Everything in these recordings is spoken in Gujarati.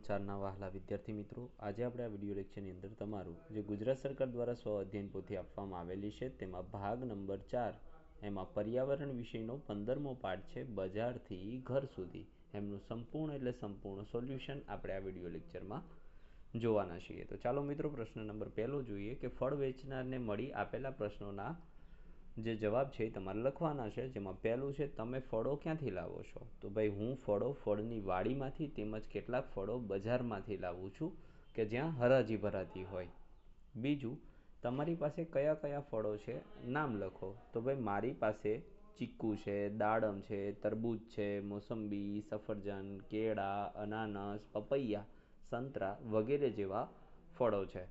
ધોરણ 4ના વહાલા વિદ્યાર્થી મિત્રો, આજે આપણે આ વિડીયો લેક્ચરની અંદર તમારું જે ગુજરાત સરકાર દ્વારા સ્વ અધ્યયન પોથી આપવામાં આવેલી છે તેમાં ભાગ નંબર 4 એમાં પર્યાવરણ વિષયનો 15મો પાઠ છે બજારથી ઘર સુધી એમનું સંપૂર્ણ સોલ્યુશન આપણે આ વિડીયો લેક્ચરમાં જોવાના છીએ। તો ચાલો મિત્રો પ્રશ્ન નંબર 1 જોઈએ કે ફળ વેચનારને મળી આપેલા પ્રશ્નોના જે જવાબ છે તમારે લખવાના છે, જેમાં પહેલું છે તમે ફળો ક્યાંથી લાવો છો? તો ભાઈ હું ફળો ફળની વાડીમાંથી તેમજ કેટલાક ફળો બજારમાંથી લાવું છું કે જ્યાં હરાજી ભરાતી હોય। બીજું, તમારી પાસે કયા કયા ફળો છે નામ લખો। તો ભાઈ મારી પાસે ચીકુ છે, દાડમ છે, તરબૂચ છે, મોસંબી, સફરજન, કેળા, અનાનસ, પપૈયા, સંતરા વગેરે જેવા ફળો છે।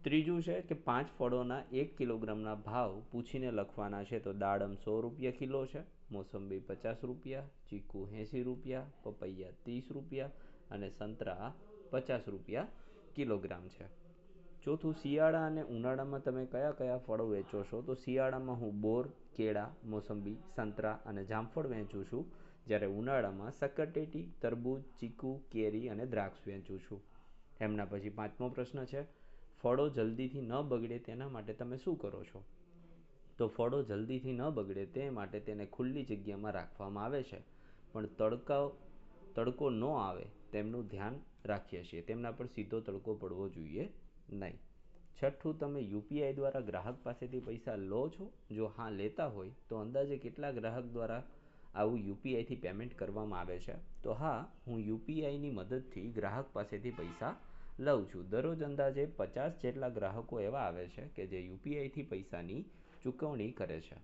ત્રીજું છે કે 5 ફળોના 1 કિલોગ્રામના ભાવ પૂછીને લખવાના છે। તો દાડમ 100 રૂપિયા કિલો છે, મોસંબી 50 રૂપિયા, ચીકુ 80 રૂપિયા, પપૈયા 30 રૂપિયા અને સંતરા 50 રૂપિયા કિલોગ્રામ છે। ચોથું, શિયાળા અને ઉનાળામાં તમે કયા કયા ફળો વેચો છો? તો શિયાળામાં હું બોર, કેળા, મોસંબી, સંતરા અને જામફળ વેચું છું, જ્યારે ઉનાળામાં સક્કરટેટી, તરબૂચ, ચીકુ, કેરી અને દ્રાક્ષ વેચું છું। એમના પછી 5મો પ્રશ્ન છે ફળો જલ્દીથી ન બગડે તેના માટે તમે શું કરો છો? તો ફળો જલ્દીથી ન બગડે તે માટે તેને ખુલ્લી જગ્યામાં રાખવામાં આવે છે, પણ તડકો ન આવે તેમનું ધ્યાન રાખીએ છીએ, તેમના પર સીધો તડકો પડવો જોઈએ નહીં। છઠ્ઠું, તમે યુપીઆઈ દ્વારા ગ્રાહક પાસેથી પૈસા લો છો? જો હા લેતા હોય તો અંદાજે કેટલા ગ્રાહક દ્વારા આવું યુપીઆઈથી પેમેન્ટ કરવામાં આવે છે? તો હા, હું યુપીઆઈની મદદથી ગ્રાહક પાસેથી પૈસા લઉં છું। દરરોજ અંદાજે 50 જેટલા ગ્રાહકો એવા આવે છે કે જે યુપીઆઈથી પૈસાની ચૂકવણી કરે છે।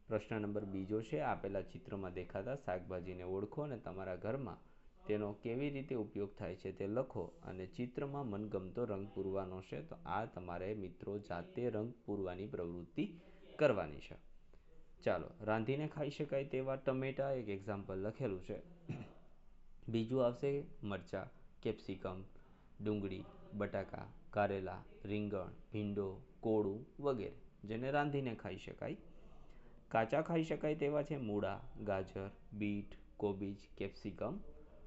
પ્રશ્ન નંબર 2 છે આપેલા ચિત્રમાં દેખાતા શાકભાજીને ઓળખો અને તમારા ઘરમાં તેનો કેવી રીતે ઉપયોગ થાય છે તે લખો અને ચિત્રમાં મનગમતો રંગ પૂરવાનો છે। તો આ તમારે મિત્રો જાતે રંગ પૂરવાની પ્રવૃત્તિ કરવાની છે। ચાલો, રાંધીને ખાઈ શકાય તેવા ટમેટા, એક એક્ઝામ્પલ લખેલું છે। બીજું આવશે મરચાં, કેપ્સિકમ, ડુંગળી, બટાકા, કારેલા, રીંગણ, ભીંડો, કોળું વગેરે જેને રાંધીને ખાઈ શકાય। કાચા ખાઈ શકાય તેવા છે મૂળા, ગાજર, બીટ, કોબીજ, કેપ્સિકમ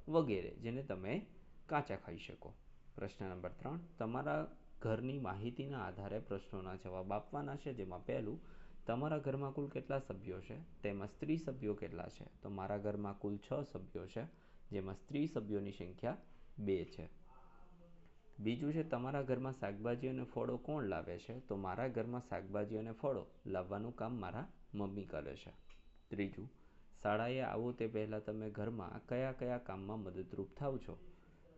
વગેરે જેને તમે કાચા ખાઈ શકો। પ્રશ્ન નંબર 3, તમારા ઘરની માહિતીના આધારે પ્રશ્નોના જવાબ આપવાના છે, જેમાં પહેલું, તમારા ઘરમાં કુલ કેટલા સભ્યો છે? તેમાં સ્ત્રી સભ્યો કેટલા છે? તો મારા ઘરમાં કુલ 6 સભ્યો છે, જેમાં સ્ત્રી સભ્યોની સંખ્યા 2 છે। બીજું છે તમારા ઘરમાં શાકભાજી અને ફળો કોણ લાવે છે? તો મારા ઘરમાં શાકભાજી અને ફળો લાવવાનું કામ મારા મમ્મી કરે છે। ત્રીજું, શાળાએ આવો તે પહેલાં તમે ઘરમાં કયા કયા કામમાં મદદરૂપ થાવ છો?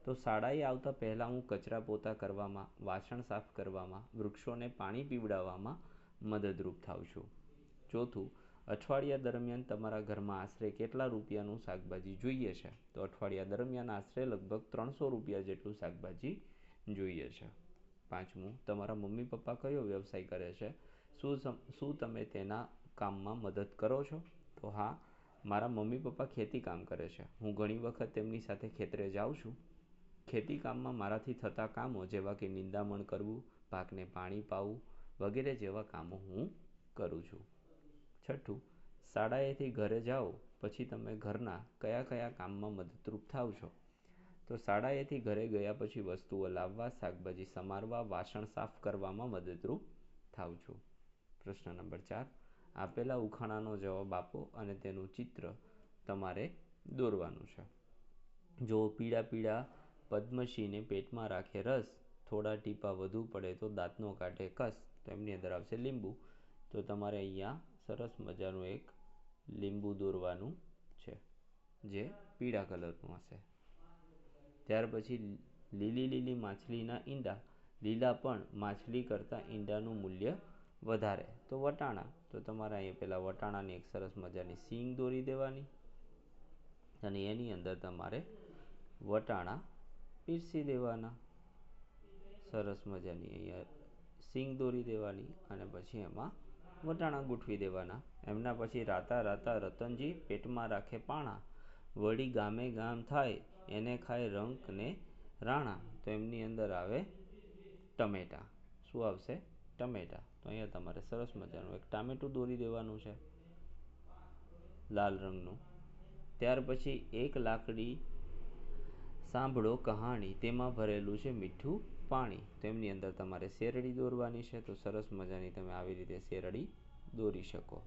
તો શાળાએ આવતા પહેલાં હું કચરા પોતા કરવામાં, વાસણ સાફ કરવામાં, વૃક્ષોને પાણી પીવડાવવામાં મદદરૂપ થાવ છું। ચોથું, અઠવાડિયા દરમિયાન તમારા ઘરમાં આશરે કેટલા રૂપિયાનું શાકભાજી જોઈએ છે? તો અઠવાડિયા દરમિયાન આશરે લગભગ 300 રૂપિયા જેટલું શાકભાજી જોઈએ છે। પાંચમું, તમારા મમ્મી પપ્પા કયો વ્યવસાય કરે છે? શું તમે તેના કામમાં મદદ કરો છો? તો હા, મારા મમ્મી પપ્પા ખેતી કામ કરે છે, હું ઘણી વખત તેમની સાથે ખેતરે જાઉં છું। ખેતી કામમાં મારાથી થતા કામો જેવા કે નિંદામણ કરવું, પાકને પાણી પાવું વગેરે જેવા કામો હું કરું છું। છઠ્ઠું, શાળાએથી ઘરે જાઓ પછી તમે ઘરના કયા કયા કામમાં મદદરૂપ થાવ છો? તો શાળાએથી ઘરે ગયા પછી વસ્તુઓ લાવવા, શાકભાજી સમારવા, વાસણ સાફ કરવામાં મદદરૂપ થાવ છું। પ્રશ્ન નંબર 4, આપેલા ઉખાણાનો જવાબ આપો અને તેનું ચિત્ર તમારે દોરવાનું છે। જો પીળા પીળા પદ્મશીને પેટમાં રાખે રસ, થોડા ટીપા વધુ પડે તો દાંતનો કાઢે કસ, તો એમની અંદર આવશે લીંબુ। તો તમારે અહીંયા સરસ મજાનું એક લીંબુ દોરવાનું છે જે પીળા કલરનું હશે। ત્યાર પછી લીલી લીલી માછલીના ઈંડા, લીલા પણ માછલી કરતાં ઈંડાનું મૂલ્ય વધારે, તો વટાણા। તો તમારે અહીંયા પહેલાં વટાણાની એક સરસ મજાની સીંગ દોરી દેવાની અને એની અંદર તમારે વટાણા પીરસી દેવાના, સરસ મજાની અહીંયા સીંગ દોરી દેવાની અને પછી એમાં વટાણા ગોઠવી દેવાના। એમના પછી રાતા રાતા રતનજી પેટમાં રાખે પાણા, વળી ગામે ગામ થાય એને ખાય રંક ને રાણા, તો એમની અંદર આવે ટમેટા। શું આવશે? ટમેટા। તો અહીંયા તમારે સરસ મજાનું એક ટામેટું દોરી દેવાનું છે લાલ રંગનું। ત્યાર પછી એક લાકડી સાંભળો કહાણી, તેમાં ભરેલું છે મીઠું પાણી. તેમની અંદર તમારે શેરડી દોરવાની છે, તો સરસ મજાની તમે આવી રીતે શેરડી દોરી શકો.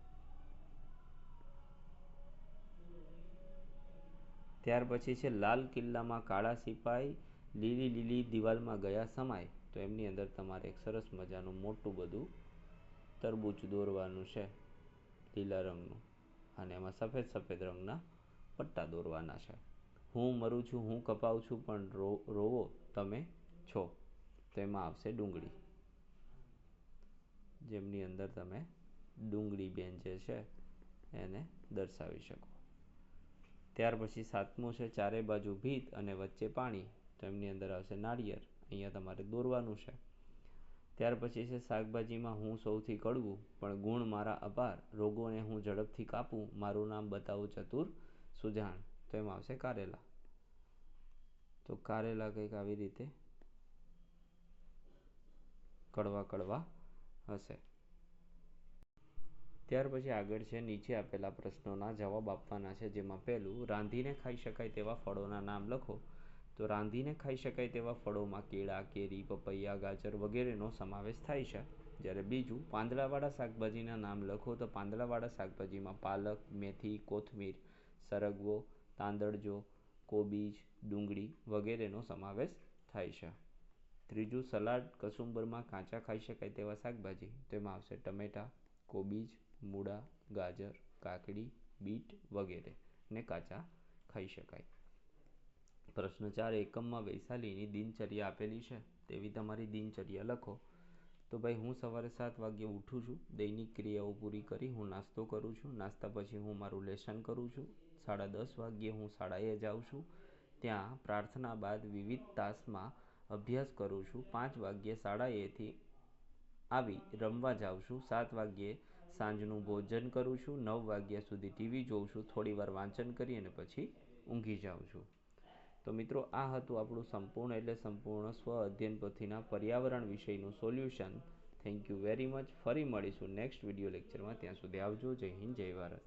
ત્યાર પછી છે લાલ કિલ્લામાં કાળા સિપાઈ, લીલી લીલી દિવાલમાં ગયા સમાય. તો એમની અંદર તમારે એક સરસ મજાનું મોટું બધું તરબૂચ દોરવાનું છે લીલા રંગનું, અને એમાં સફેદ સફેદ રંગના પટ્ટા દોરવાના છે. હું મરું છું, હું કપાઉં છું, પણ રોવો તમે છો. તો એમાં આવશે ડુંગળી, જેમની અંદર તમે ડુંગળી બેન જે છે એને દર્શાવી શકો. ત્યાર પછી સાતમું છે ચારે બાજુ ભીત અને વચ્ચે પાણી. તો એમની અંદર આવશે નાળિયેર, અહીંયા તમારે દોરવાનું છે. ત્યાર પછી છે શાકભાજીમાં હું સૌથી કડવું, પણ ગુણ મારા અપાર, રોગોને હું ઝડપથી કાપું, મારું નામ બતાવું ચતુર સુજાણ. તો એમાં આવશે કારેલા. તો કારેલા કંઈક આવી રીતે કડવા કડવા હશે. ત્યાર પછી આગળ છે નીચે આપેલા પ્રશ્નોના જવાબ આપવાના છે, જેમાં પહેલું રાંધીને ખાઈ શકાય તેવા ફળોના નામ લખો. તો રાંધીને ખાઈ શકાય તેવા ફળોમાં કેળા, કેરી, પપૈયા, ગાજર વગેરેનો સમાવેશ થાય છે. જ્યારે બીજું પાંદડાવાળા શાકભાજીના નામ લખો. તો પાંદડાવાળા શાકભાજીમાં પાલક, મેથી, કોથમીર, સરગવો, તાંદળજો, કોબીજ, ડુંગળી વગેરેનો સમાવેશ થાય છે. ત્રીજું સલાડ, કસુંબરમાં કાચા ખાઈ શકાય તેવા શાકભાજી. તેમાં આવશે ટમેટા, કોબીજ, મૂળા, ગાજર, કાકડી, બીટ વગેરે ને કાચા ખાઈ શકાય. પ્રશ્ન 4, એકમમાં વૈશાલીની દિનચર્યા આપેલી છે, તેવી તમારી દિનચર્યા લખો. તો ભાઈ હું સવારે 7 વાગ્યે ઉઠું છું, દૈનિક ક્રિયાઓ પૂરી કરી હું નાસ્તો કરું છું, નાસ્તા પછી હું મારું લેસન કરું છું, 10:30 વાગ્યે હું શાળાએ જાઉં છું, ત્યાં પ્રાર્થના બાદ વિવિધ તાસમાં અભ્યાસ કરું છું, 5 વાગ્યે શાળાએથી આવી રમવા જાઉં છું, 7 વાગ્યે સાંજનું ભોજન કરું છું, 9 વાગ્યા સુધી ટીવી જોઉં છું, થોડી વાર વાંચન કરી અને પછી ઊંઘી જાઉં છું. તો મિત્રો આ હતું આપણું સંપૂર્ણ સ્વ અધ્યયન પોથીના પર્યાવરણ વિષયનું solution. Thank you very much. ફરી મળીશું નેક્સ્ટ વિડીયો લેક્ચરમાં. ત્યાં સુધી આવજો. જય હિન્દ, જય ભારત.